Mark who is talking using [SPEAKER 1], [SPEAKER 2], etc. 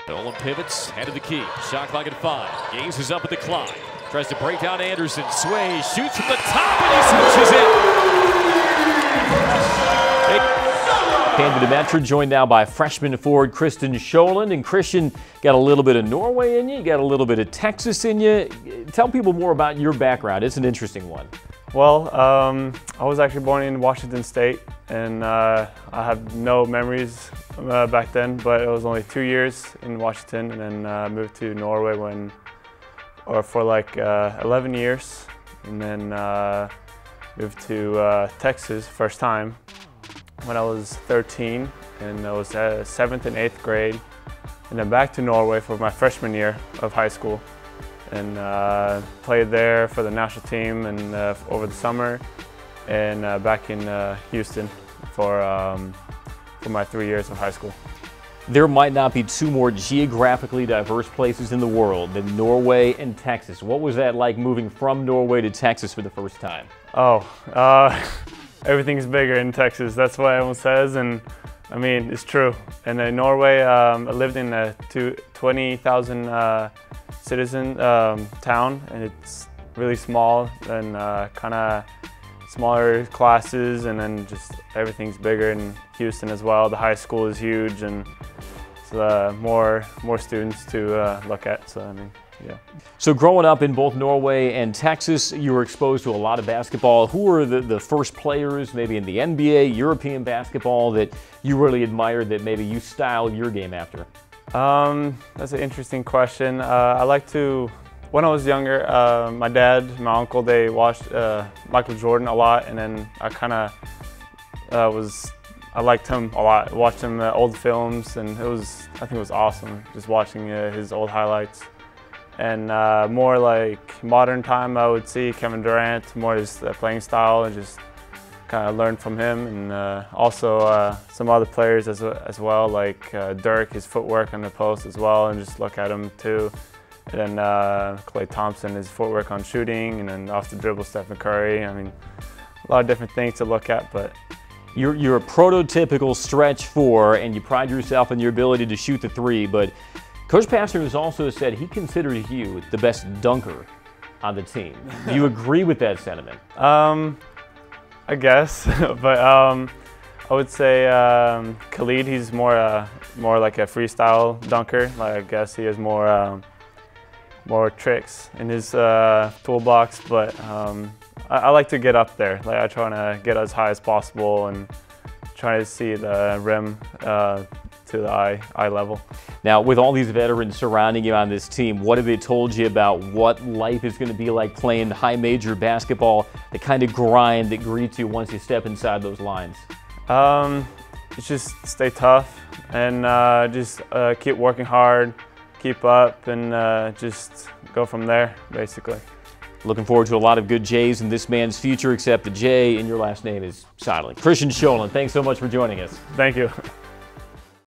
[SPEAKER 1] Nolan pivots, head of the key. Shot clock at 5. Gaze is up at the clock. Tries to break down Anderson. Sways, shoots from the top, and he switches it.
[SPEAKER 2] Canada Metro joined now by freshman forward Kristian Sjoulund. And Kristian, got a little bit of Norway in you, got a little bit of Texas in you. Tell people more about your background. It's an interesting one.
[SPEAKER 3] Well, I was actually born in Washington State, and I have no memories back then, but it was only 2 years in Washington, and then moved to Norway for like 11 years, and then moved to Texas first time when I was 13, and I was 7th and 8th grade, and then back to Norway for my freshman year of high school, and played there for the national team and over the summer, and back in Houston for my 3 years of high school.
[SPEAKER 2] There might not be two more geographically diverse places in the world than Norway and Texas. What was that like moving from Norway to Texas for the first time?
[SPEAKER 3] Oh, everything's bigger in Texas. That's what everyone says, and I mean, it's true. And in Norway, I lived in a 20,000 citizen town, and it's really small and kind of smaller classes, and then just everything's bigger in Houston as well. The high school is huge, and it's more students to look at. So I mean, yeah.
[SPEAKER 2] So growing up in both Norway and Texas, you were exposed to a lot of basketball. Who were the first players, maybe in the NBA, European basketball, that you really admired, that maybe you style your game after?
[SPEAKER 3] That's an interesting question. I like to, when I was younger, my dad, my uncle, they watched Michael Jordan a lot, and then I kind of I liked him a lot. Watched him old films, and I think it was awesome just watching his old highlights. And more like modern time, I would see Kevin Durant, more his playing style, and just kind of learn from him, and also some other players as well, like Dirk, his footwork on the post as well, and just look at him too. And then Klay Thompson, his footwork on shooting, and then off the dribble, Stephen Curry. I mean, a lot of different things to look at, but
[SPEAKER 2] you're a prototypical stretch four, and you pride yourself on your ability to shoot the three, but Coach Pastner has also said he considers you the best dunker on the team. Do you agree with that sentiment?
[SPEAKER 3] I guess, but I would say Khalid, he's more like a freestyle dunker. Like, I guess he has more tricks in his toolbox, but I like to get up there. Like, I try to get as high as possible and try to see the rim to the eye level.
[SPEAKER 2] Now, with all these veterans surrounding you on this team, what have they told you about what life is going to be like playing high major basketball, the kind of grind that greets you once you step inside those lines?
[SPEAKER 3] It's just stay tough and just keep working hard, keep up, and just go from there, basically.
[SPEAKER 2] Looking forward to a lot of good J's in this man's future, except the J in your last name is silent. Kristian Sjoulund, thanks so much for joining us.
[SPEAKER 3] Thank you.